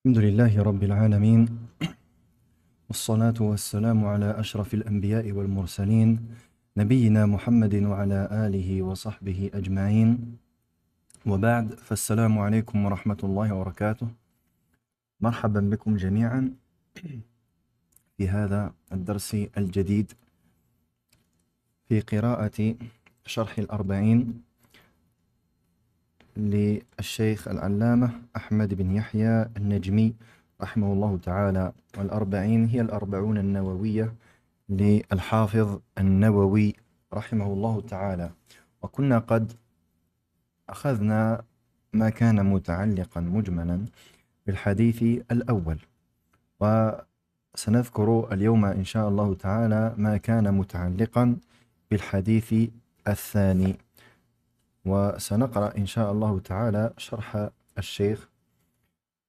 الحمد لله رب العالمين والصلاة والسلام على أشرف الأنبياء والمرسلين نبينا محمد وعلى آله وصحبه أجمعين وبعد فالسلام عليكم ورحمة الله وبركاته. مرحبا بكم جميعا في هذا الدرس الجديد في قراءة شرح الأربعين للشيخ العلامة أحمد بن يحيى النجمي رحمه الله تعالى. والأربعين هي الأربعون النووية للحافظ النووي رحمه الله تعالى. وكنا قد أخذنا ما كان متعلقا مجملا بالحديث الأول، وسنذكر اليوم إن شاء الله تعالى ما كان متعلقا بالحديث الثاني، وسنقرأ إن شاء الله تعالى شرح الشيخ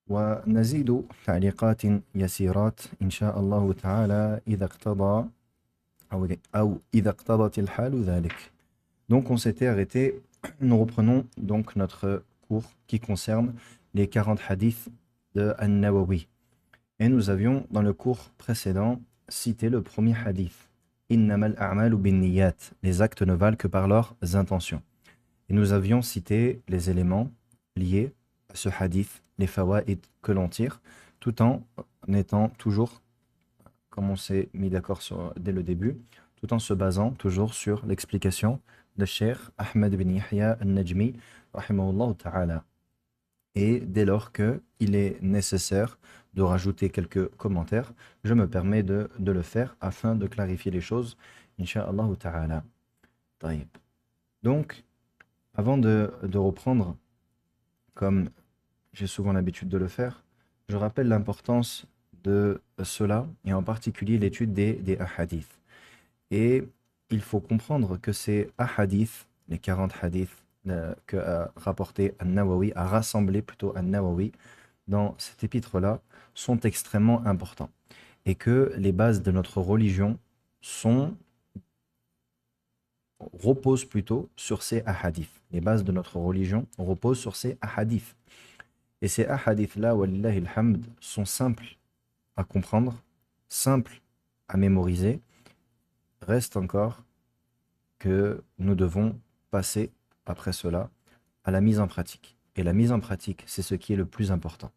ونزيد تعليقات يسيرات إن شاء الله تعالى إذا اقتضى أو إذا اقتضت الحال ذلك. Donc on s'était arrêté, nous reprenons donc notre cours qui concerne les 40 hadiths de An-Nawawi. Et nous avions dans le cours précédent cité le premier hadith, Innamal a'malu bin-niyyat, les actes ne valent que par leurs intentions. Et nous avions cité les éléments liés à ce hadith, les fawaïd que l'on tire, tout en étant toujours, comme on s'est mis d'accord dès le début, tout en se basant toujours sur l'explication de Cheikh Ahmed bin Yahya al-Najmi, rahimahullah ta'ala. Et dès lors qu'il est nécessaire de rajouter quelques commentaires, je me permets de le faire afin de clarifier les choses, incha'Allah ta'ala. Taïb. Donc, avant de reprendre, comme j'ai souvent l'habitude de le faire, je rappelle l'importance de cela, et en particulier l'étude des ahadiths. Et il faut comprendre que ces ahadiths, les 40 hadiths que a rapporté An-Nawawi, a rassemblé plutôt An-Nawawi dans cet épître-là, sont extrêmement importants. Et que les bases de notre religion reposent plutôt sur ces ahadiths. Les bases de notre religion reposent sur ces ahadiths. Et ces ahadiths-là, wallahi alhamd, sont simples à comprendre, simples à mémoriser. Reste encore que nous devons passer, après cela, à la mise en pratique. Et la mise en pratique, c'est ce qui est le plus important.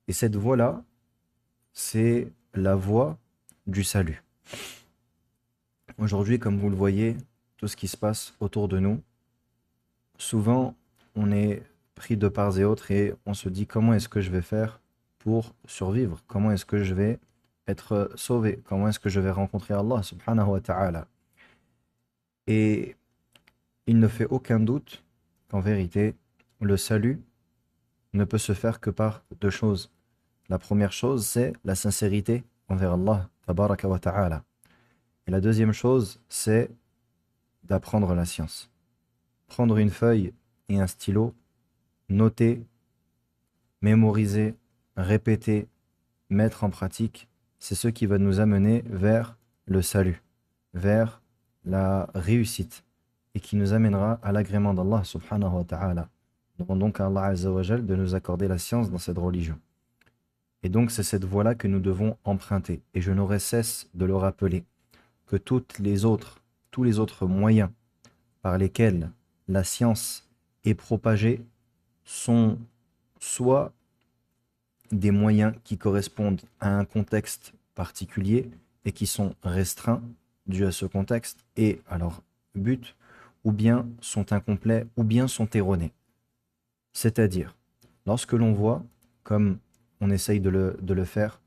Et cette voie-là, c'est la voie du salut. Aujourd'hui, comme vous le voyez, tout ce qui se passe autour de nous, souvent, on est pris de part et autres et on se dit comment est-ce que je vais faire pour survivre, comment est-ce que je vais être sauvé, comment est-ce que je vais rencontrer Allah subhanahu wa ta'ala. Et il ne fait aucun doute qu'en vérité, le salut ne peut se faire que par deux choses. La première chose, c'est la sincérité envers Allah tabaraka wa ta'ala. Et la deuxième chose, c'est d'apprendre la science. Prendre une feuille et un stylo, noter, mémoriser, répéter, mettre en pratique, c'est ce qui va nous amener vers le salut, vers la réussite, et qui nous amènera à l'agrément d'Allah subhanahu wa ta'ala. Demandons à Allah azza wa jal de nous accorder la science dans cette religion. Et donc c'est cette voie-là que nous devons emprunter. Et je n'aurai cesse de le rappeler, que tous les autres moyens par lesquels la science est propagée sont soit des moyens qui correspondent à un contexte particulier et qui sont restreints dus à ce contexte et à leur but, ou bien sont incomplets, ou bien sont erronés. C'est-à-dire, lorsque l'on voit, comme on essaye de le faire,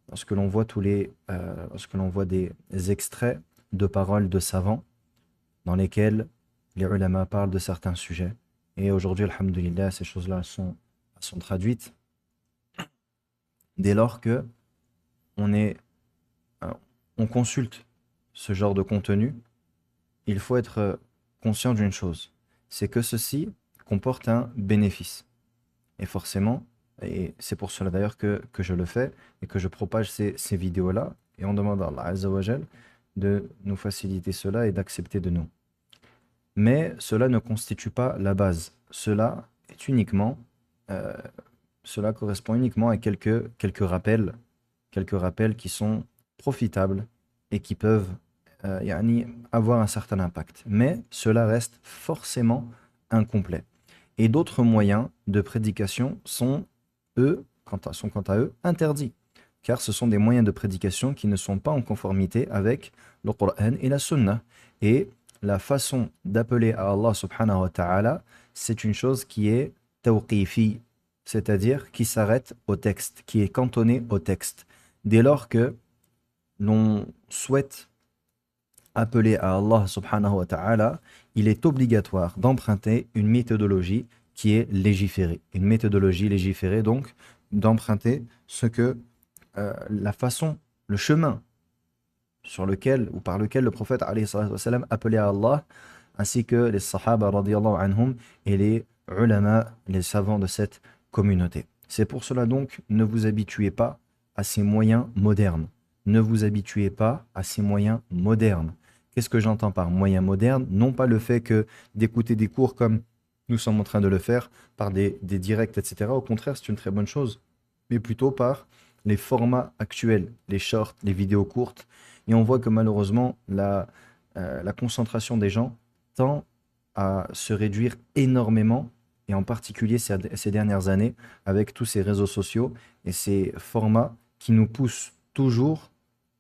lorsque l'on voit des extraits de paroles de savants dans lesquels les ulama parlent de certains sujets, et aujourd'hui, alhamdulillah, ces choses-là sont traduites, dès lors que on consulte ce genre de contenu, il faut être conscient d'une chose, c'est que ceci comporte un bénéfice. Et forcément, et c'est pour cela d'ailleurs que je le fais et que je propage ces vidéos-là, et on demande à Allah Azza wa Jal de nous faciliter cela et d'accepter de nous. Mais cela ne constitue pas la base. Cela est uniquement cela correspond uniquement à quelques rappels qui sont profitables et qui peuvent avoir un certain impact. Mais cela reste forcément incomplet. Et d'autres moyens de prédication sont quant à eux interdits, car ce sont des moyens de prédication qui ne sont pas en conformité avec le Coran et la Sunna. Et la façon d'appeler à Allah subhanahu wa ta'ala, c'est une chose qui est tawqifi, c'est-à-dire qui s'arrête au texte, qui est cantonné au texte. Dès lors que l'on souhaite appeler à Allah subhanahu wa ta'ala, il est obligatoire d'emprunter une méthodologie qui est légiférée. Une méthodologie légiférée, donc, d'emprunter la façon, le chemin sur lequel ou par lequel le prophète alayhi salatu wa sallam appelait à Allah, ainsi que les sahaba radiyallahu anhum et les ulama, les savants de cette communauté. C'est pour cela donc, ne vous habituez pas à ces moyens modernes. Ne vous habituez pas à ces moyens modernes. Qu'est-ce que j'entends par moyens modernes? Non pas le fait que d'écouter des cours comme nous sommes en train de le faire, par des directs, etc. Au contraire, c'est une très bonne chose. Mais plutôt par les formats actuels, les shorts, les vidéos courtes. Et on voit que malheureusement, la concentration des gens tend à se réduire énormément, et en particulier ces dernières années, avec tous ces réseaux sociaux et ces formats qui nous poussent toujours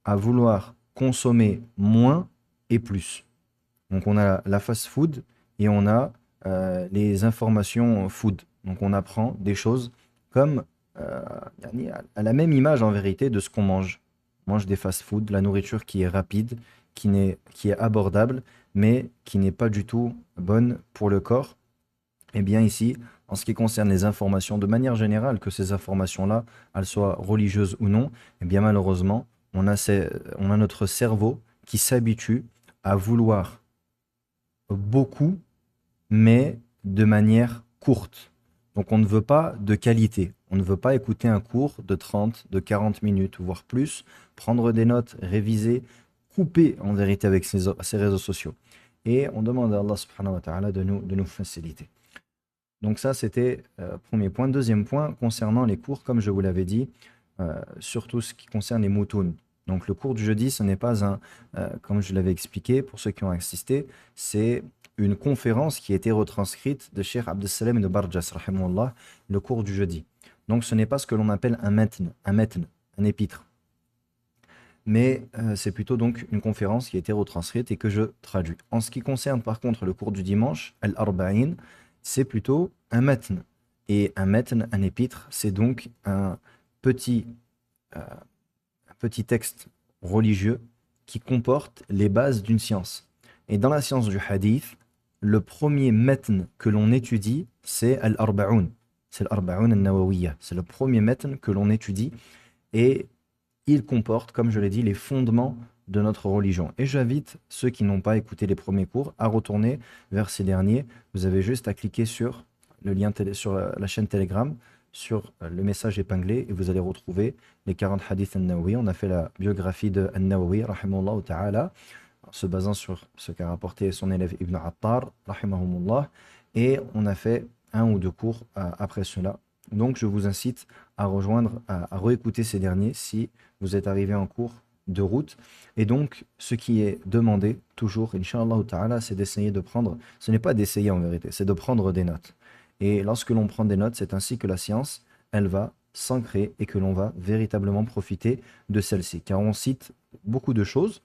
à vouloir consommer moins et plus. Donc on a la fast-food et on a les informations food. Donc on apprend des choses comme euh, à la même image en vérité de ce qu'on mange. On mange des fast-food, la nourriture qui est rapide, qui est abordable, mais qui n'est pas du tout bonne pour le corps. Et bien ici, en ce qui concerne les informations, de manière générale, que ces informations-là, elles soient religieuses ou non, eh bien malheureusement, on a notre cerveau qui s'habitue à vouloir beaucoup, mais de manière courte. Donc on ne veut pas de qualité. On ne veut pas écouter un cours de 30, de 40 minutes, voire plus, prendre des notes, réviser, couper en vérité avec ces réseaux sociaux. Et on demande à Allah subhanahu wa ta'ala de nous faciliter. Donc ça, c'était premier point. Deuxième point, concernant les cours, comme je vous l'avais dit, surtout ce qui concerne les moutounes. Donc le cours du jeudi, ce n'est pas comme je l'avais expliqué, pour ceux qui ont assisté, c'est une conférence qui a été retranscrite de Cheikh Abdessalem de Barjas, rahimahullah, le cours du jeudi. Donc ce n'est pas ce que l'on appelle un épître. Mais c'est plutôt donc une conférence qui a été retranscrite et que je traduis. En ce qui concerne par contre le cours du dimanche, Al-Arba'in, c'est plutôt un matn. Et un matn, un épître, c'est donc petit, euh, un petit texte religieux qui comporte les bases d'une science. Et dans la science du hadith, le premier matn que l'on étudie, c'est Al-Arba'un. C'est l'Arba'un al-Nawawiyya. C'est le premier matn que l'on étudie. Et il comporte, comme je l'ai dit, les fondements de notre religion. Et j'invite ceux qui n'ont pas écouté les premiers cours à retourner vers ces derniers. Vous avez juste à cliquer sur le lien sur la chaîne Telegram, sur le message épinglé, et vous allez retrouver les 40 hadiths al-Nawawi. On a fait la biographie de al-Nawawi, rahimahullah ta'ala, en se basant sur ce qu'a rapporté son élève Ibn Attar, rahimahumullah, et on a fait un ou deux cours après cela. Donc je vous incite à à réécouter ces derniers si vous êtes arrivé en cours de route. Et donc, ce qui est demandé, toujours, Inch'Allah ta'ala, c'est d'essayer de prendre, ce n'est pas d'essayer en vérité, c'est de prendre des notes. Et lorsque l'on prend des notes, c'est ainsi que la science, elle va s'ancrer et que l'on va véritablement profiter de celle-ci. Car on cite beaucoup de choses,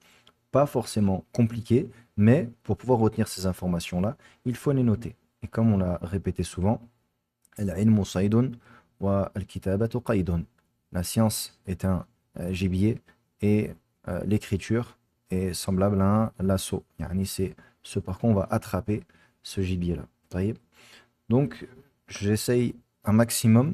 pas forcément compliquées, mais pour pouvoir retenir ces informations-là, il faut les noter. Et comme on l'a répété souvent, al-ilmu saydun wa al-kitabatu qaydun. La science est un gibier et l'écriture est semblable à un lasso. Yani c'est ce par quoi on va attraper ce gibier-là. Taïeb. Donc, j'essaye un maximum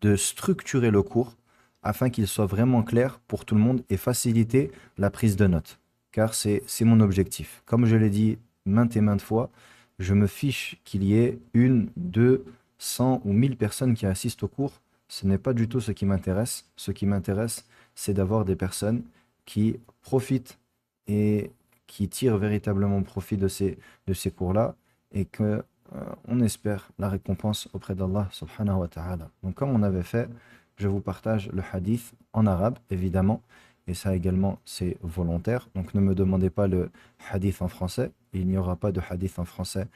de structurer le cours afin qu'il soit vraiment clair pour tout le monde et faciliter la prise de notes. Car c'est mon objectif. Comme je l'ai dit maintes et maintes fois, je me fiche qu'il y ait une, deux, 100 ou 1000 personnes qui assistent au cours. Ce n'est pas du tout ce qui m'intéresse. Ce qui m'intéresse, c'est d'avoir des personnes qui profitent et qui tirent véritablement profit de ces cours-là et que on espère la récompense auprès d'Allah subhanahu wa ta'ala. Donc comme on avait fait, je vous partage le hadith en arabe, évidemment, et ça également c'est volontaire. Donc ne me demandez pas le hadith en français, il n'y aura pas de hadith en français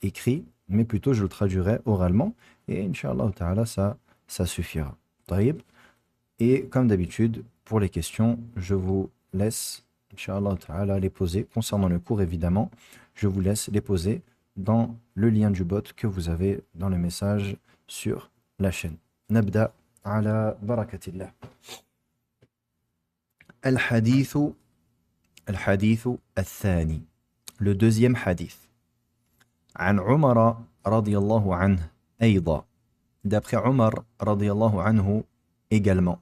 écrit, mais plutôt je le traduirai oralement, et Inch'Allah ta'ala ça suffira. Taïb. Et comme d'habitude, pour les questions, je vous laisse, Inch'Allah ta'ala, les poser. Concernant le cours, évidemment, je vous laisse les poser dans le lien du bot que vous avez dans le message sur la chaîne. Nabda ala barakatillah. Al-hadithu al-thani. Le deuxième hadith. عن عمر رضي الله عنه أيضا. D'après Omar رضي الله عنه également.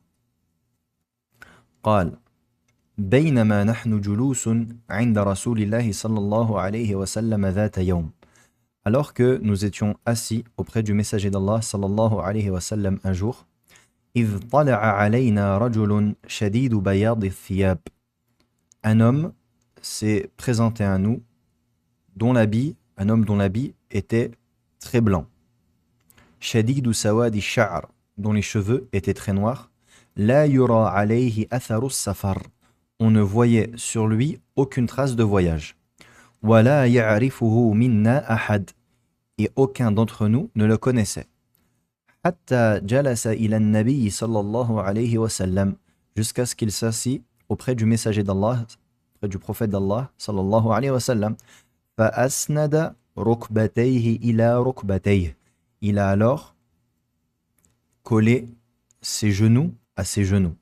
قال بينما نحن جلوس عند رسول الله صلى الله عليه وسلم ذات يوم. Alors que nous étions assis auprès du messager d'Allah sallallahu alayhi wa sallam un jour, إذ طلع علينا رجل شديد بياض الثياب. Un homme s'est présenté à nous, un homme dont l'habit était très blanc. شديد سواد الشعر, dont les cheveux étaient très noirs. لا يرى عليه أثر السفر. On ne voyait sur lui aucune trace de voyage. ولا يعرفه منا أحد. Et aucun d'entre nous ne le connaissait. حتى جلس إلى النبي صلى الله عليه وسلم. Jusqu'à ce qu'il s'assit auprès du messager d'Allah, auprès du prophète d'Allah صلى الله عليه وسلم. فأسند ركبتيه إلى ركبتيه. Il a alors collé ses genoux à ses genoux.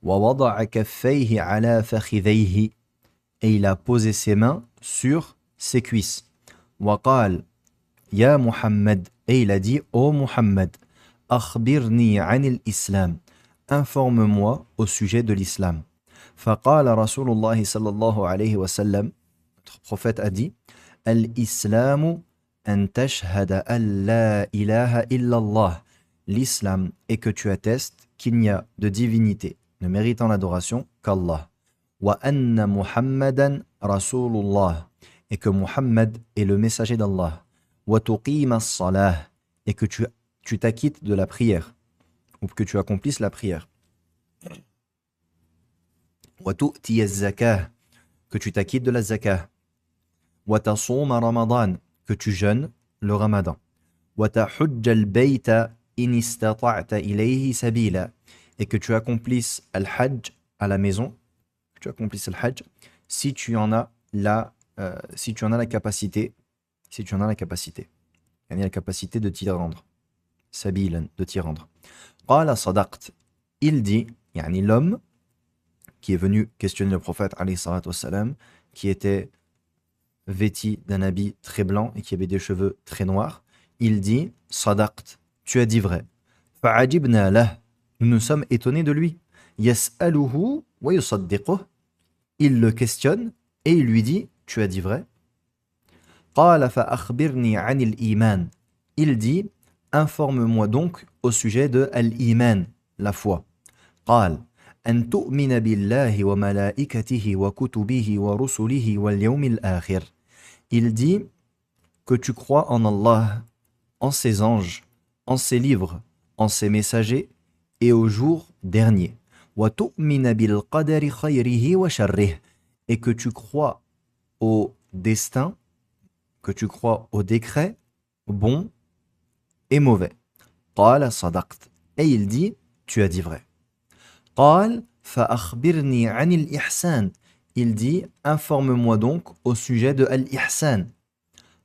ووضع كفيه على فخذيه. Et il a posé ses mains sur ses cuisses. وقال يا محمد. Et il a dit, ô Muhammad, أخبرني عن الإسلام. Informe-moi au sujet de l'islam. فقال رسول الله صلى الله عليه وسلم. Notre prophète a dit, الإسلام أن تشهد أن لا إله إلا الله. L'islam est que tu attestes qu'il n'y a de divinité ne méritant l'adoration qu'Allah. Wa anna Muhammadan Rasulullah. Et que Muhammad est le messager d'Allah. Wa tuqima as-salah. Et que tu t'acquittes de la prière. Ou que tu accomplisses la prière. Wa tu'ti az-zakah. Que tu t'acquittes de la zakah. Wa tasuma Ramadan. Que tu jeûnes le Ramadan. Wa tahujja al-bayta in istata'ta ilayhi sabila. Et que tu accomplisses al-hajj à la maison, que tu accomplisses al-hajj si tu en as la capacité, yani la capacité de t'y rendre, sabilan, de t'y rendre. Qala sadaqt. Il dit, yani l'homme qui est venu questionner le prophète alayhi salatu wassalam, qui était vêtu d'un habit très blanc et qui avait des cheveux très noirs, il dit, sadaqt, tu as dit vrai. Fa'ajibna lah. Nous nous sommes étonnés de lui. Yas'aluhu wa yusaddiquh. Il le questionne et il lui dit, tu as dit vrai. Qala fa akhbirni 'anil iman. Il dit, informe-moi donc au sujet de al-iman, la foi. Qal an tu'mina billahi wa malaikatihi wa kutubihi wa rusulihi wal yawmil akhir. Il dit que tu crois en Allah, en ses anges, en ses livres, en ses messagers et au jour dernier. وَتُؤْمِنَ بِالْقَدَرِ خَيْرِهِ وَشَرِّهِ. Et que tu crois au destin, que tu crois au décret, bon et mauvais. قال صدقت. Et il dit, tu as dit vrai. قال فأخبرني عن الإحسان. Il dit, informe-moi donc au sujet de al-ihsan.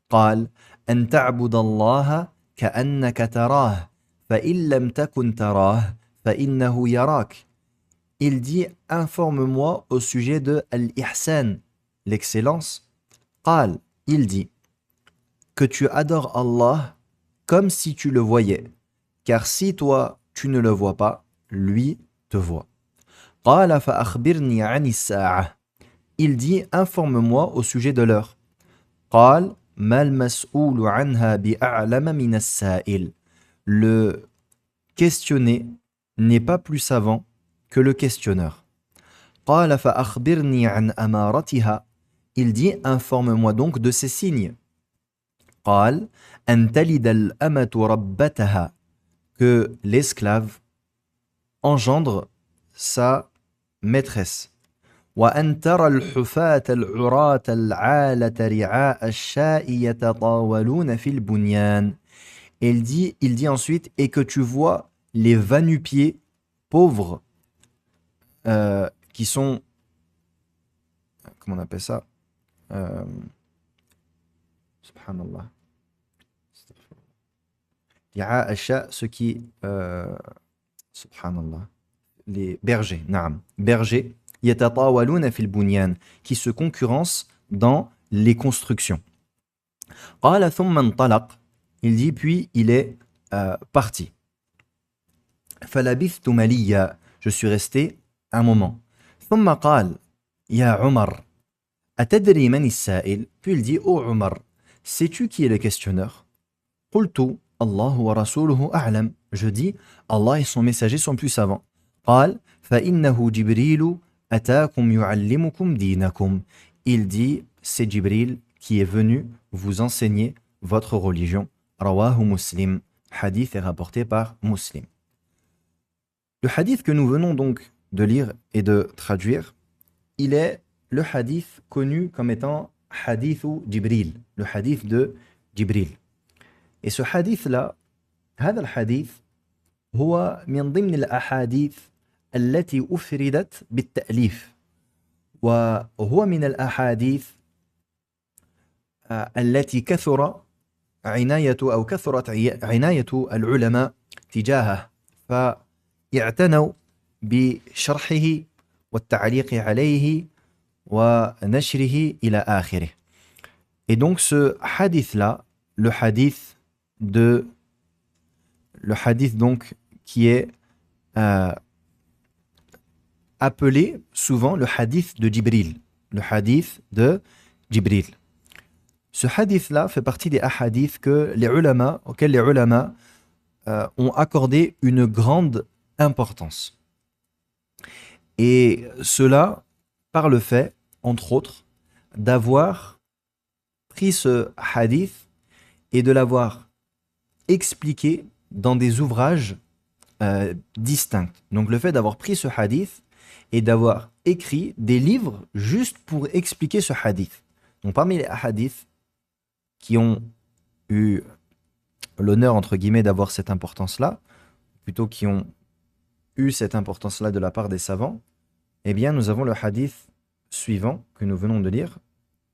قال أن تعبد الله كأنك تراه فإن لم تكن تراه فإنه يراك. Il dit, informe-moi au sujet de al-ihsan, l'excellence. قال, il dit, que tu adores Allah comme si tu le voyais, car si toi tu ne le vois pas, lui te voit. قال فأخبرني عن الساعة. Il dit, informe-moi au sujet de l'heure. قال ما المسؤول عنها بأعلم من السائل. Le questionné n'est pas plus savant que le questionneur. قال فأخبرني عن أمارتها. Il dit, informe-moi donc de ces signes. قال أن تلد الأمة ربتها, que l'esclave engendre sa maîtresse. وأن ترى الحفاة العراة العالة رعاء الشاء يتطاولون في البنيان. Et il dit ensuite, et que tu vois les va-nu-pieds pauvres qui sont, comment on appelle ça, subhanallah, رعاء الشاء, ceux qui, subhanallah, les bergers, naam, bergers, يتطاولون في البنيان, qui se concurrencent dans les constructions. قال ثم انطلق, il dit puis il est parti. فلبثت مليا, je suis resté un moment. ثم قال يا عمر أتدري من السائل, puis il dit ô Omar, sais-tu qui est le questionneur? قلت الله ورسوله أعلم, je dis Allah et son messager sont plus savants. قال فإنه جبريل أتاكم يعلمكم دينكم, il dit c'est Jibril qui est venu vous enseigner votre religion. Rawahu Muslim, hadith est rapporté par Muslim. Le hadith que nous venons donc de lire et de traduire, il est le hadith connu comme étant hadithu Jibril, le hadith de Jibril. Et ce hadith-là, هذا الحديث هو من ضمن الأحاديث التي أفردت بالتأليف, وهو من الأحاديث التي كثرت عناية العلماء تجاهه, فاعتنوا بشرحه والتعليق عليه ونشره إلى آخره. Et donc ce hadith-là, le hadith donc qui est appelé souvent le hadith de Jibril, le hadith de Jibril. Ce hadith-là fait partie des hadiths auxquels les ulama ont accordé une grande importance. Et cela par le fait, entre autres, d'avoir pris ce hadith et de l'avoir expliqué dans des ouvrages distincts. Donc le fait d'avoir pris ce hadith et d'avoir écrit des livres juste pour expliquer ce hadith. Donc parmi les hadiths qui ont eu l'honneur, entre guillemets, d'avoir cette importance-là, plutôt qui ont eu cette importance-là de la part des savants, eh bien nous avons le hadith suivant que nous venons de lire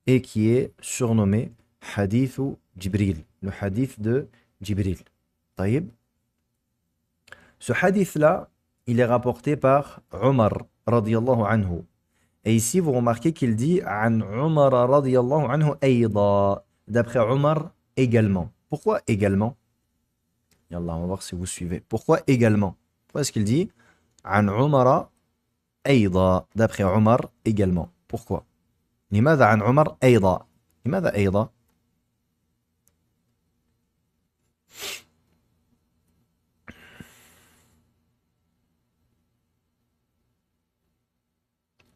et qui est surnommé hadithu Jibril, le hadith de Jibril. Taïb. Ce hadith-là, il est rapporté par Omar radiyallahu anhu. Et ici, vous remarquez qu'il dit an Omar radiyallahu anhu ayda, d'après Omar également. Pourquoi également? Yallah, on va voir si vous suivez. Pourquoi également? Pourquoi est-ce qu'il dit an Omar ayda, d'après Omar également? Pourquoi? لماذا عن عمر أيضا؟ لماذا أيضا؟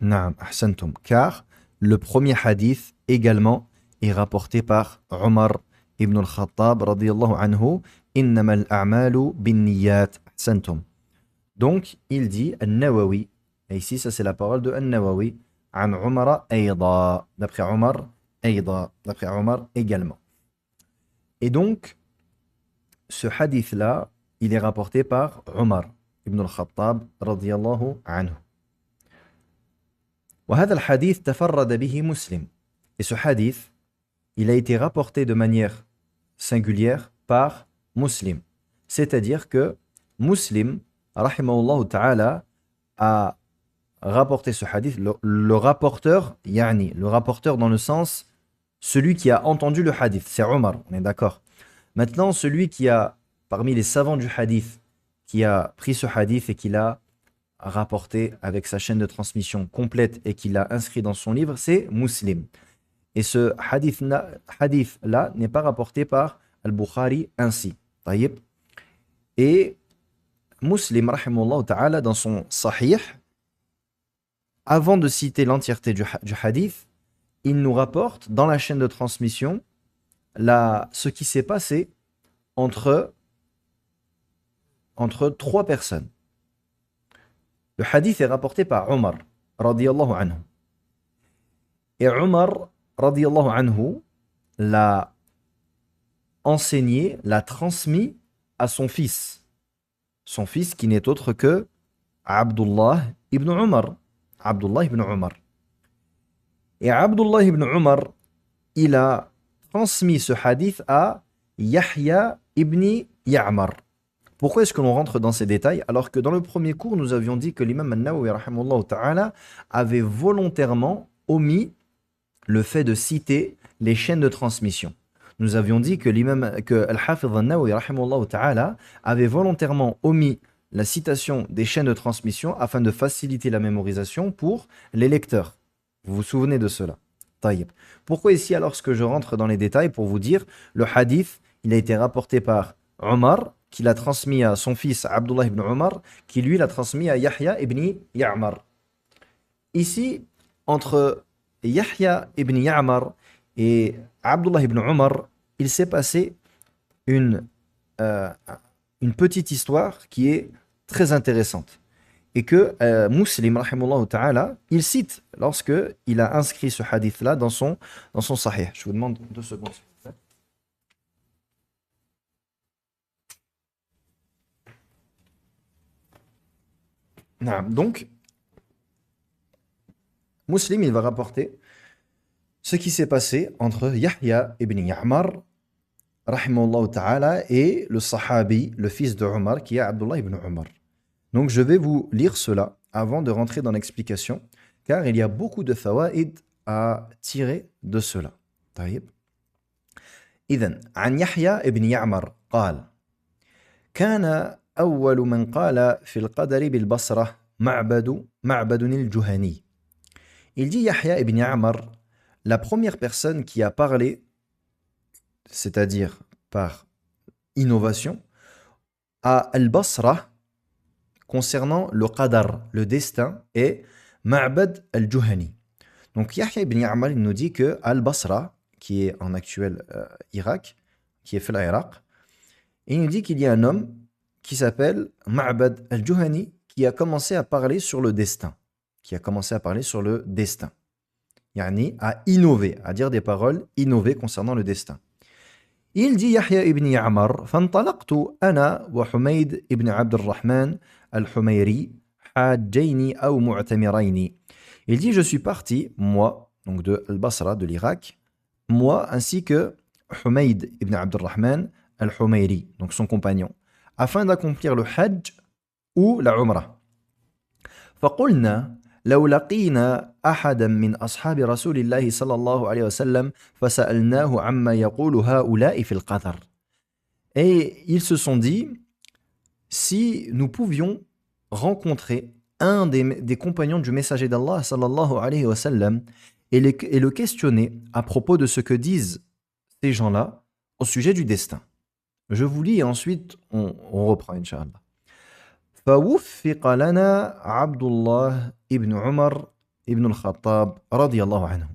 نعم أحسنتم, car le premier hadith également est rapporté par Omar ibn al-Khattab radiyallahu anhu, إنما الأعمال بالنيات. أحسنتم. Donc il dit An-Nawawi, et ici ça c'est la parole de An-Nawawi, عن عمر أيضا, d'après Omar أيضا, d'après Omar également. Et donc ce hadith là il est rapporté par Omar ibn al-Khattab radiyallahu anhu. وهذا الحديث تفرد به مسلم. Et ce hadith, il a été rapporté de manière singulière par Muslim. C'est-à-dire que Muslim, rahimahullah ta'ala, a rapporté ce hadith, le rapporteur, le rapporteur dans le sens, celui qui a entendu le hadith, c'est Omar, on est d'accord. Maintenant, celui qui a, parmi les savants du hadith, qui a pris ce hadith et qui l'a rapporté avec sa chaîne de transmission complète et qu'il l'a inscrit dans son livre, c'est Muslim. Et ce hadith-là n'est pas rapporté par Al-Bukhari ainsi. Taïb. Et Muslim, rahimahullah ta'ala, dans son Sahih, avant de citer l'entièreté du hadith, il nous rapporte dans la chaîne de transmission ce qui s'est passé entre, entre trois personnes. Le hadith est rapporté par Omar, radiyallahu anhu. Et Omar, radiyallahu anhu, l'a enseigné, l'a transmis à son fils. Son fils qui n'est autre que Abdullah ibn Omar. Abdullah ibn Omar. Et Abdullah ibn Omar, il a transmis ce hadith à Yahya ibn Ya'mar. Pourquoi est-ce que l'on rentre dans ces détails alors que dans le premier cours, nous avions dit que l'imam An-Nawawi rahimahullah ta'ala avait volontairement omis le fait de citer les chaînes de transmission. Nous avions dit que Al-Hafiz An-Nawawi rahimahullah ta'ala avait volontairement omis la citation des chaînes de transmission afin de faciliter la mémorisation pour les lecteurs. Vous vous souvenez de cela? Taïb. Pourquoi ici, alors que je rentre dans les détails pour vous dire, le hadith, il a été rapporté par Omar, qui l'a transmis à son fils Abdullah ibn Omar, qui lui l'a transmis à Yahya ibn Ya'mar. Ici, entre Yahya ibn Ya'mar et Abdullah ibn Omar, il s'est passé une petite histoire qui est très intéressante. Et que Muslim, rahimahullah ta'ala, il cite lorsque il a inscrit ce hadith-là dans son sahih. Je vous demande 2 secondes, s'il vous plaît. Donc, Muslim, il va rapporter ce qui s'est passé entre Yahya ibn Ya'mar, rahimahullah ta'ala, et le sahabi, le fils de Omar, qui est Abdullah ibn Omar. Donc je vais vous lire cela avant de rentrer dans l'explication, car il y a beaucoup de fawaïd à tirer de cela. طيب. إذن عن يحيى ابن يعمر قال: كان أول من قال في القدر بالبصرة معبد الجهني. Il dit Yahya ibn Ya'mar, la première personne qui a parlé, c'est-à-dire par innovation, à Al-Basra, concernant le qadar, le destin, et Ma'bad al-Juhani. Donc Yahya ibn Ya'mar, il nous dit que Al-Basra, qui est en actuel Irak, qui est fait l'Irak, il nous dit qu'il y a un homme qui s'appelle Ma'bad al-Juhani qui a commencé à parler sur le destin. Yani à innover, à dire des paroles innovées concernant le destin. Il dit Yahya ibn Ya'mar, فانطلقت أنا وحميد ibn عبد الرحمن al-Humayri حاجين أو معتمرين. Il dit je suis parti, moi, donc de Al-Basra, de l'Irak, moi ainsi que Humayd ibn Abd al-Rahman al-Humayri, donc son compagnon, afin d'accomplir le Hajj ou la Umrah. فقلنا لو لقينا أحدا من أصحاب رسول الله صلى الله عليه وسلم فسألناه عما يقول هؤلاء في القدر. Et ils se sont dit, si nous pouvions rencontrer un des compagnons du messager d'Allah sallallahu alayhi wa sallam et le questionner à propos de ce que disent ces gens-là au sujet du destin. Je vous lis et ensuite on reprend, Inch'Allah. فوفق لنا عبد الله ابن عمر ابن الخطاب رضي الله عنه.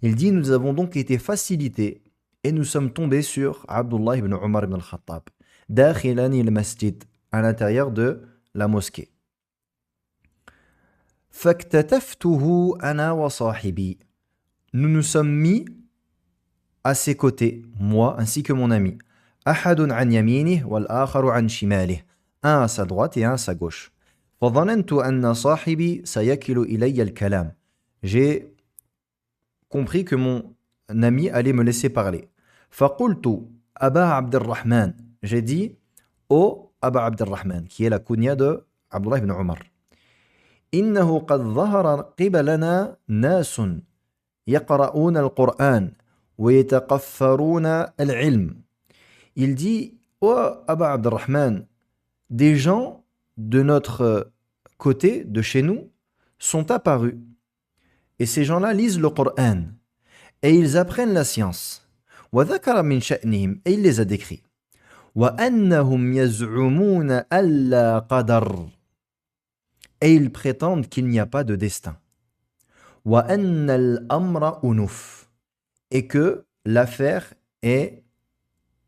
Il dit, nous avons donc été facilités et nous sommes tombés sur Abdullah ibn Umar ibn al-Khattab, داخلان المسجد, à l'intérieur de la mosquée. فاكتتفته أنا وصاحبي. Nous nous sommes mis à ses côtés, moi ainsi que mon ami. أحد عن يمينه والآخر عن شماله. Un à sa droite et un à sa gauche. فظننت أن صاحبي سيكل إلي الكلام. J'ai compris que mon ami allait me laisser parler. فقلت أبا عبد الرحمن. J'ai dit ô Aba Abd al-Rahman, qui est la kunya de Abdullah ibn Umar. إنه قد ظهر قبلنا ناس يقرؤون القرآن ويتقفرون العلم. Il dit ô Aba Abd al-Rahman, des gens de notre côté, de chez nous, sont apparus. Et ces gens-là lisent le Coran. Et ils apprennent la science. وَذَكَرَ مِنْ شَأْنِهِمْ. Et il les a décrits. وَأَنَّهُمْ يَزْعُمُونَ أَلَّا قَدَرْ. Et ils prétendent qu'il n'y a pas de destin. وَأَنَّ الْأَمْرَ أُنُفْ. Et que l'affaire est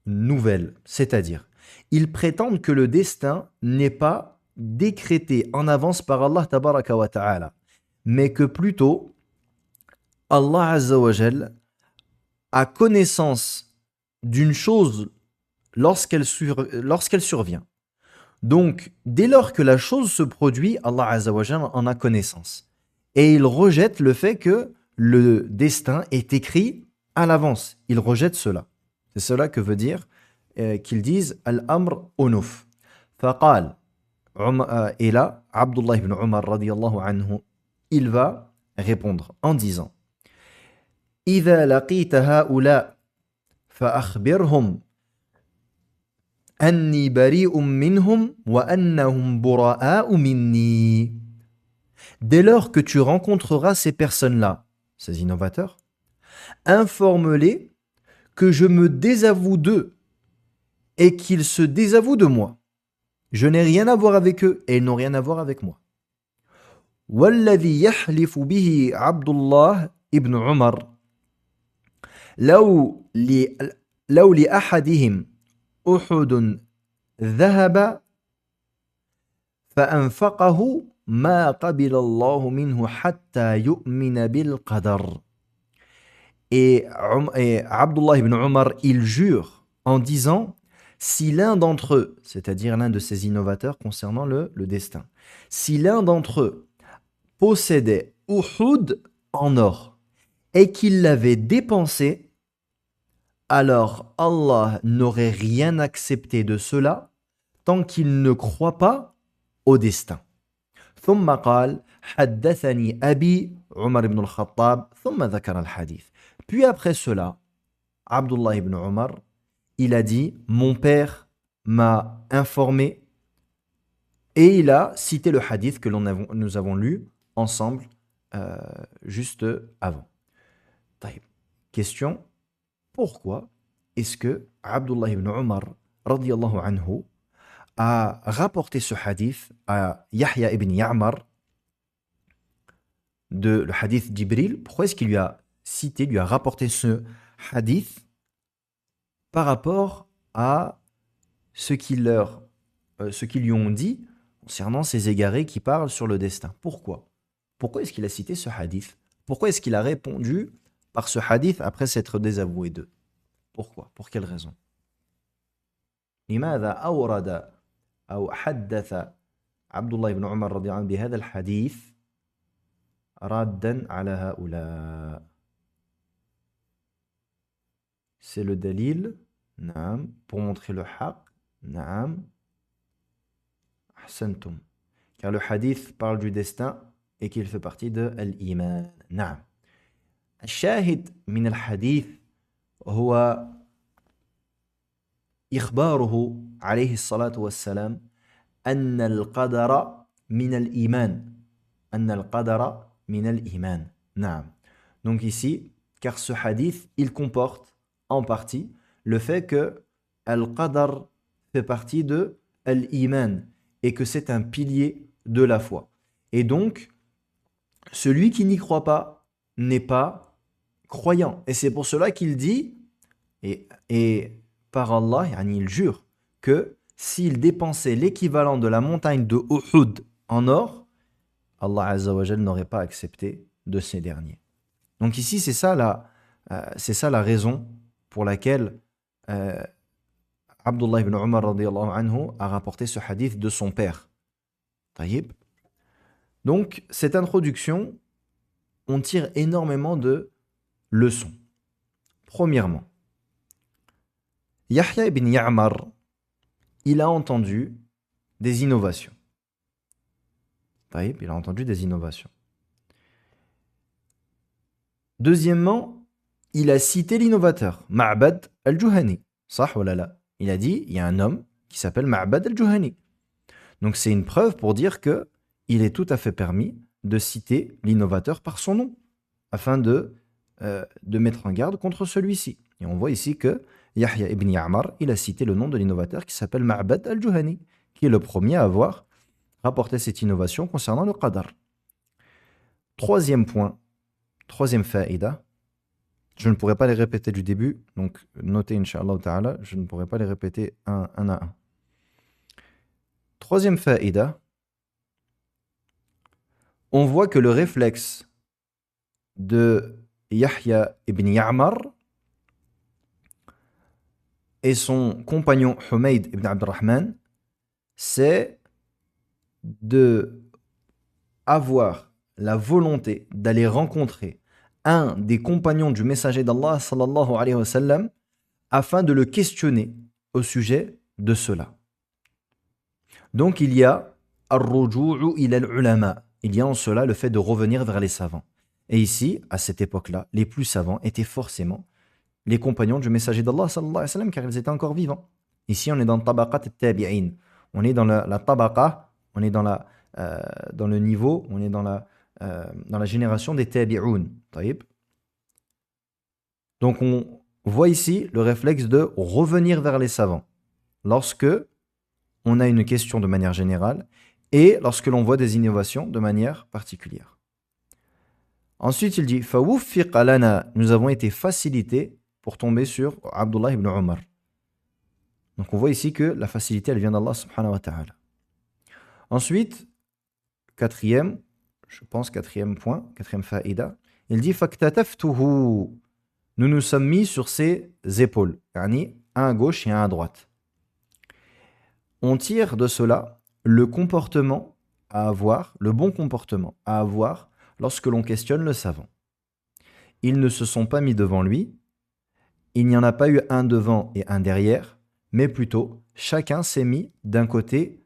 nouvelle. C'est-à-dire, ils prétendent que le destin n'est pas décrété en avance par Allah tabaraka wa ta'ala, mais que plutôt Allah azza wa jal a connaissance d'une chose lorsqu'elle survient. Donc, dès lors que la chose se produit, Allah azza wa jal en a connaissance. Et il rejette le fait que le destin est écrit à l'avance. Il rejette cela. C'est cela que veut dire qu'ils disent Al-Amr Unuf. Faqal. Et là, Abdullah ibn Umar radiyallahu anhu, il va répondre en disant إذا لقيت هؤلاء فأخبرهم أني بريء منهم وأنهم براء مني. Dès lors que tu rencontreras ces personnes-là, ces innovateurs, informe-les que je me désavoue d'eux et qu'ils se désavouent de moi. Je n'ai rien à voir avec eux et ils n'ont rien à voir avec moi. والذي يحلف به عبد الله ابن عمر لو لأحدهم أحد ذهب فأنفقه ما قبل الله منه حتى يؤمن بالقدر. Et Abdullah ibn Umar, il jure en disant, si l'un d'entre eux, c'est-à-dire l'un de ces innovateurs concernant le destin, si l'un d'entre eux possédait Uhud en or et qu'il l'avait dépensé, alors Allah n'aurait rien accepté de cela tant qu'il ne croit pas au destin. ثم قال حدثني أبي عمر بن الخطاب ثم ذكر الحديث. Puis après cela, Abdullah ibn Umar, il a dit, mon père m'a informé, et il a cité le hadith que nous avons lu ensemble juste avant. Taïb. Question, pourquoi est-ce que Abdullah ibn Umar radiyallahu anhu a rapporté ce hadith à Yahya ibn Ya'mar de le hadith Jibril? Pourquoi est-ce qu'il lui a cité, lui a rapporté ce hadith par rapport à ce qu'ils lui ont dit concernant ces égarés qui parlent sur le destin? Pourquoi est-ce qu'il a cité ce hadith? Pourquoi est-ce qu'il a répondu par ce hadith après s'être désavoué d'eux? Pourquoi? Pour quelle raison? لماذا أورد أو حدث عبد الله بن عمر رضي الله عنه بهذا الحديث رادا على هؤلاء؟ C'est le dalil, naam, pour montrer le haq, naam, ahsantum. Car le hadith parle du destin et qu'il fait partie de l'iman, naam. الشاهد من الحديث هو إخباره عليه الصلاة والسلام أن القدر من الإيمان. أن القدر من الإيمان. نعم. Donc ici, car ce hadith, il comporte en partie le fait que Al-Qadar fait partie de Al-Iman et que c'est un pilier de la foi. Et donc, celui qui n'y croit pas n'est pas croyant. Et c'est pour cela qu'il dit, et par Allah, il jure, que s'il dépensait l'équivalent de la montagne de Uhud en or, Allah Azza wa Jal n'aurait pas accepté de ces derniers. Donc ici, c'est ça la raison pour laquelle Abdullah ibn Umar radiyallahu anhu a rapporté ce hadith de son père. Taïb. Donc, cette introduction, on tire énormément de leçons. Premièrement, Yahya ibn Ya'mar, il a entendu des innovations. Taïb, il a entendu des innovations. Deuxièmement, il a cité l'innovateur, Ma'bad al-Juhani. Sah ou la la. Il a dit, il y a un homme qui s'appelle Ma'bad al-Juhani. Donc c'est une preuve pour dire que il est tout à fait permis de citer l'innovateur par son nom, afin de mettre en garde contre celui-ci. Et on voit ici que Yahya ibn Ya'mar, il a cité le nom de l'innovateur qui s'appelle Ma'bad al-Juhani, qui est le premier à avoir rapporté cette innovation concernant le qadar. Troisième point, troisième faïda, Je ne pourrai pas les répéter du début, donc notez Inch'Allah Ta'ala, je ne pourrai pas les répéter un à un. Troisième faïda, on voit que le réflexe de Yahya ibn Ya'mar et son compagnon Humayd ibn Abdurrahman, c'est de avoir la volonté d'aller rencontrer un des compagnons du messager d'Allah sallallahu alayhi wa sallam afin de le questionner au sujet de cela. Donc il y a ar-ruju'u ila al-ulama. Il y a en cela le fait de revenir vers les savants. Et ici, à cette époque-là, les plus savants étaient forcément les compagnons du messager d'Allah sallallahu alayhi wa sallam car ils étaient encore vivants. Ici, on est dans tabaqat al-tabi'in. On est dans la tabaqa, on est dans le niveau, on est dans la génération des tabi'un. Donc on voit ici le réflexe de revenir vers les savants lorsque on a une question de manière générale et lorsque l'on voit des innovations de manière particulière. Ensuite, il dit فَوُفِّقَ لَنَا, nous avons été facilités pour tomber sur Abdullah ibn Omar. Donc on voit ici que la facilité, elle vient d'Allah subhanahu wa ta'ala. Ensuite, quatrième point, quatrième faïda, il dit فَاكْتَتَفْتُهُ, nous nous sommes mis sur ses épaules, yani un à gauche et un à droite. On tire de cela le comportement à avoir, le bon comportement à avoir lorsque l'on questionne le savant. Ils ne se sont pas mis devant lui, il n'y en a pas eu un devant et un derrière, mais plutôt chacun s'est mis d'un côté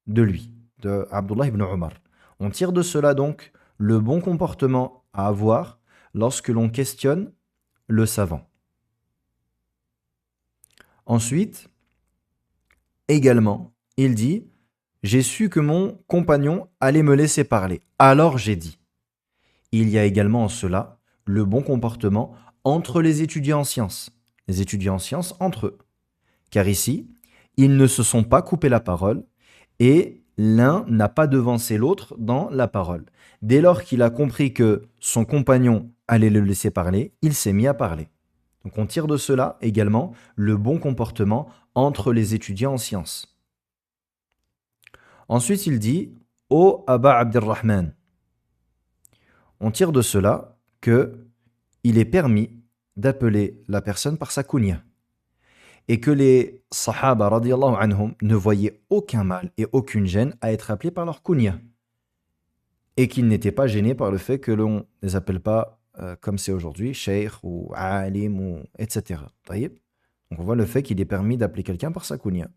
de lui, de Abdullah ibn Omar. On tire de cela donc le bon comportement à avoir lorsque l'on questionne le savant. Ensuite, également, il dit « J'ai su que mon compagnon allait me laisser parler, alors j'ai dit ». Il y a également en cela le bon comportement entre les étudiants en sciences. Les étudiants en sciences entre eux. Car ici, ils ne se sont pas coupé la parole et l'un n'a pas devancé l'autre dans la parole. Dès lors qu'il a compris que son compagnon allait le laisser parler, il s'est mis à parler. Donc on tire de cela également le bon comportement entre les étudiants en sciences. Ensuite, il dit « Ô Aba Abdirrahman », on tire de cela que il est permis d'appeler la personne par sa kunya et que les sahaba radiyallahu anhum ne voyaient aucun mal et aucune gêne à être appelés par leur kunya et qu'ils n'étaient pas gênés par le fait que l'on ne les appelle pas comme c'est aujourd'hui, sheikh ou alim ou etc. Donc on voit le fait qu'il est permis d'appeler quelqu'un par sa kunya.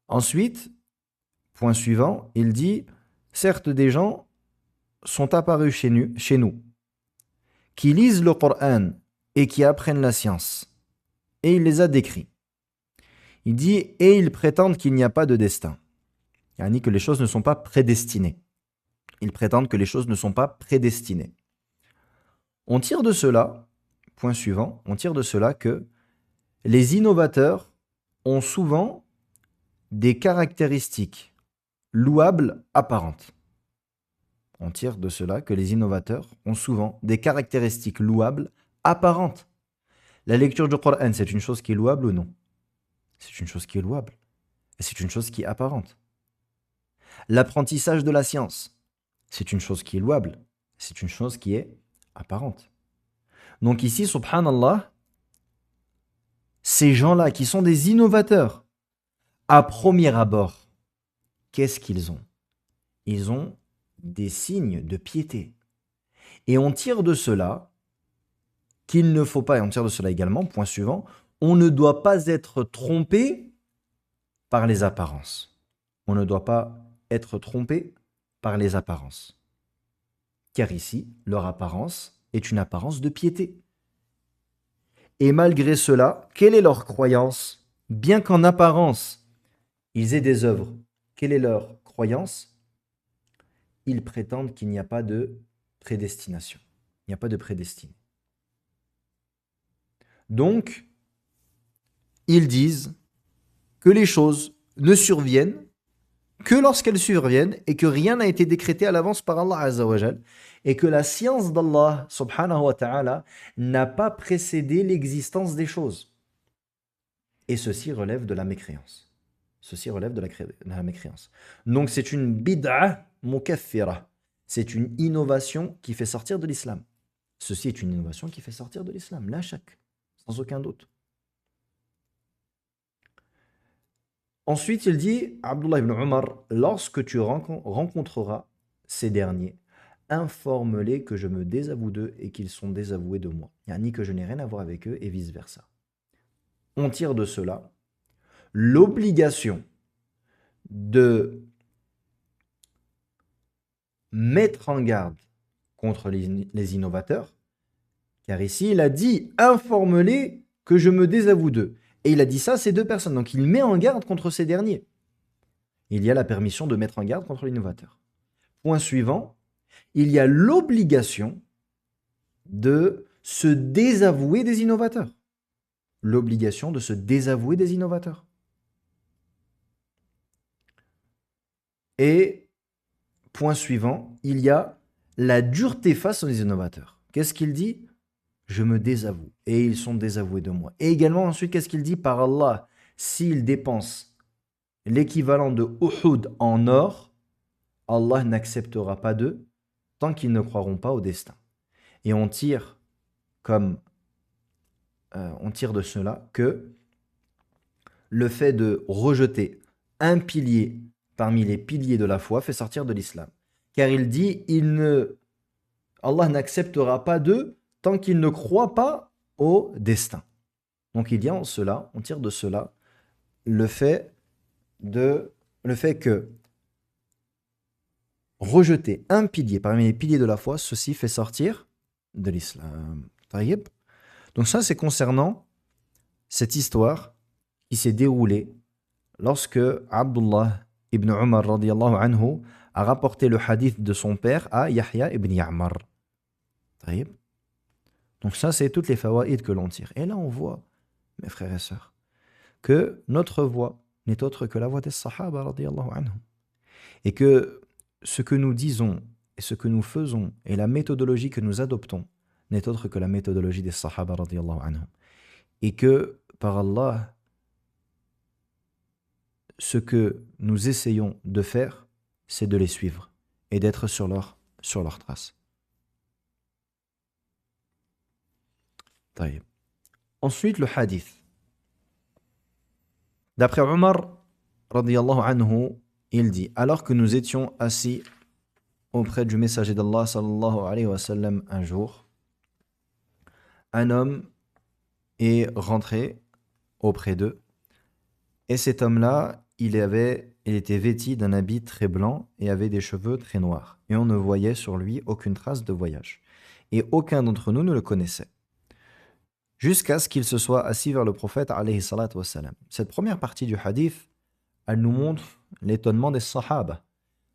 Ensuite, point suivant, il dit certes des gens sont apparus chez nous qui lisent le Coran et qui apprennent la science. Et il les a décrits. Il dit « Et ils prétendent qu'il n'y a pas de destin ». C'est-à-dire que les choses ne sont pas prédestinées. Ils prétendent que les choses ne sont pas prédestinées. On tire de cela, point suivant, on tire de cela que les innovateurs ont souvent des caractéristiques louables apparentes. On tire de cela que les innovateurs ont souvent des caractéristiques louables apparentes. La lecture du Coran, c'est une chose qui est louable ou non? C'est une chose qui est louable. Et c'est une chose qui est apparente. L'apprentissage de la science, c'est une chose qui est louable. C'est une chose qui est apparente. Donc ici, subhanallah, ces gens-là qui sont des innovateurs, à premier abord, qu'est-ce qu'ils ont? Ils ont des signes de piété. Et on tire de cela qu'il ne faut pas, et on tire de cela également, point suivant, on ne doit pas être trompé par les apparences. On ne doit pas être trompé par les apparences. Car ici, leur apparence est une apparence de piété. Et malgré cela, quelle est leur croyance? Bien qu'en apparence, ils aient des œuvres, quelle est leur croyance? Ils prétendent qu'il n'y a pas de prédestination. Il n'y a pas de prédestiné. Donc, ils disent que les choses ne surviennent que lorsqu'elles surviennent et que rien n'a été décrété à l'avance par Allah Azza wa Jal, et que la science d'Allah subhanahu wa ta'ala n'a pas précédé l'existence des choses. Et ceci relève de la mécréance. Ceci relève de la mécréance. Donc c'est une bid'a mukaffira. C'est une innovation qui fait sortir de l'islam. Ceci est une innovation qui fait sortir de l'islam, la shak, sans aucun doute. Ensuite, il dit, Abdullah ibn Omar, lorsque tu rencontreras ces derniers, informe-les que je me désavoue d'eux et qu'ils sont désavoués de moi. Yani que je n'ai rien à voir avec eux et vice-versa. On tire de cela l'obligation de mettre en garde contre les innovateurs, car ici il a dit informe-les que je me désavoue d'eux. Et il a dit ça à ces deux personnes, donc il met en garde contre ces derniers. Il y a la permission de mettre en garde contre l'innovateur. Point suivant, il y a l'obligation de se désavouer des innovateurs. L'obligation de se désavouer des innovateurs. Et point suivant, il y a la dureté face aux innovateurs. Qu'est-ce qu'il dit? Je me désavoue. Et ils sont désavoués de moi. Et également, ensuite, qu'est-ce qu'il dit? Par Allah, s'ils dépensent l'équivalent de Uhud en or, Allah n'acceptera pas d'eux tant qu'ils ne croiront pas au destin. Et on tire de cela que le fait de rejeter un pilier parmi les piliers de la foi fait sortir de l'islam. Car il dit, Allah n'acceptera pas d'eux tant qu'ils ne croient pas au destin. Donc il y a en cela, on tire de cela le fait que rejeter un pilier parmi les piliers de la foi, ceci fait sortir de l'islam. Taïeb. Donc ça, c'est concernant cette histoire qui s'est déroulée lorsque Abdullah ibn Umar radiyallahu anhu a rapporté le hadith de son père à Yahya ibn Ya'mar. Taïeb. Donc ça, c'est toutes les fawaïd que l'on tire. Et là, on voit, mes frères et sœurs, que notre voie n'est autre que la voie des Sahaba radiyallahu anhum. Et que ce que nous disons et ce que nous faisons et la méthodologie que nous adoptons n'est autre que la méthodologie des Sahaba radiyallahu anhum. Et que, par Allah, ce que nous essayons de faire, c'est de les suivre et d'être sur leur trace. Ensuite, le hadith. D'après Omar, radiyallahu anhu, il dit, alors que nous étions assis auprès du messager d'Allah, sallallahu alayhi wa sallam, un jour, un homme est rentré auprès d'eux, et cet homme-là, il était vêtu d'un habit très blanc et avait des cheveux très noirs, et on ne voyait sur lui aucune trace de voyage, et aucun d'entre nous ne le connaissait. Jusqu'à ce qu'il se soit assis vers le prophète alayhi salatu wassalam. Cette première partie du hadith, elle nous montre l'étonnement des sahaba.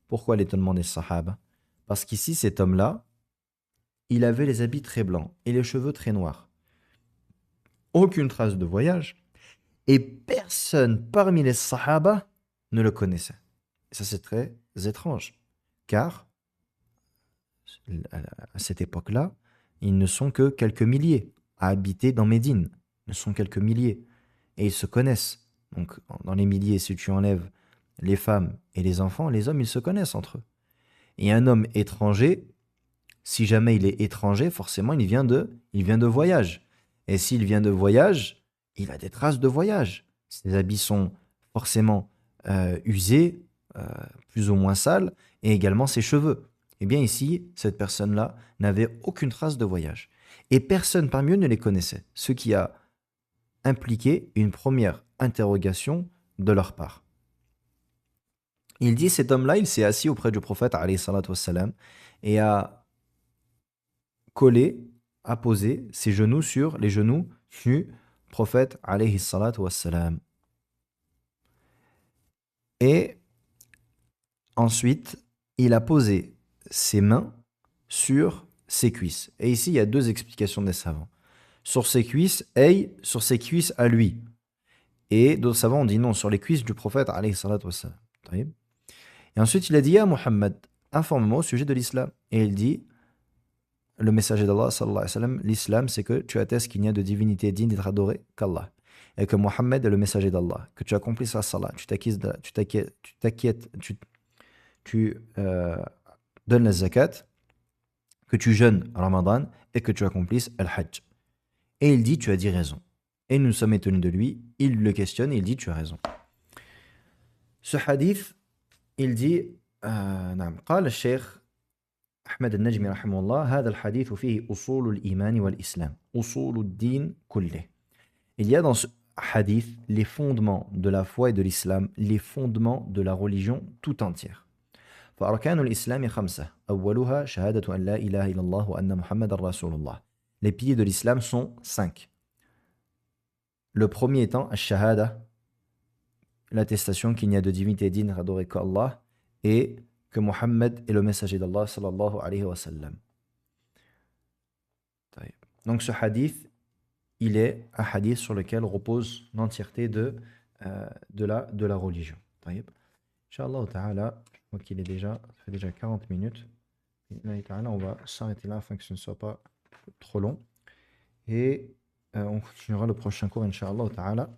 Pourquoi l'étonnement des sahaba? Parce qu'ici, cet homme-là, il avait les habits très blancs et les cheveux très noirs. Aucune trace de voyage. Et personne parmi les sahaba ne le connaissait. Et ça, c'est très étrange. Car, à cette époque-là, ils ne sont que quelques milliers à habiter dans Médine. Ils sont quelques milliers. Et ils se connaissent. Donc, dans les milliers, si tu enlèves les femmes et les enfants, les hommes, ils se connaissent entre eux. Et un homme étranger, si jamais il est étranger, forcément, il vient de voyage. Et s'il vient de voyage, il a des traces de voyage. Ses habits sont forcément usés, plus ou moins sales, et également ses cheveux. Eh bien ici, cette personne-là n'avait aucune trace de voyage. Et personne parmi eux ne les connaissait, ce qui a impliqué une première interrogation de leur part. Il dit, cet homme-là, il s'est assis auprès du prophète, alayhi salatu wassalam, et a posé ses genoux sur les genoux du prophète, alayhi salatu wassalam. Et ensuite, il a posé ses mains sur ses cuisses. Et ici, il y a deux explications des savants. Sur ses cuisses, et sur ses cuisses à lui. Et d'autres savants ont dit non, sur les cuisses du prophète, alayhi salatu wassalam. Et ensuite, il a dit, à Muhammad, informe-moi au sujet de l'islam. Et il dit, le messager d'Allah, sallallahu alayhi wa sallam, l'islam, c'est que tu attestes qu'il n'y a de divinité digne d'être adorée qu'Allah. Et que Muhammad est le messager d'Allah. Que tu accomplis sa salat, tu donnes la zakat, que tu jeûnes Ramadan et que tu accomplisses al-Hajj. Et il dit, tu as dit raison. Et nous sommes étonnés de lui, il le questionne et il dit, tu as raison. Ce hadith, il dit, نعم قال الشيخ أحمد النجمي رحمه الله هذا الحديث فيه أصول الإيمان والإسلام أصول الدين كله. Il y a dans ce hadith les fondements de la foi et de l'islam, les fondements de la religion tout entière. فأركان الإسلام خمسة أولها شهادة أن لا إله إلا الله وأن محمد رسول الله. Les piliers de l'islam sont 5. Le premier étant ash-shahada, l'attestation qu'il n'y a de divinité digne adorée qu'Allah et que Mohammed est le messager d'Allah sallallahu alayhi wa sallam. Donc ce hadith, il est un hadith sur lequel repose l'entièreté de la religion. Inch'Allah ta'ala, je crois qu'il est déjà, ça fait déjà 40 minutes. On va s'arrêter là afin que ce ne soit pas trop long. Et on continuera le prochain cours, Inch'Allah ta'ala.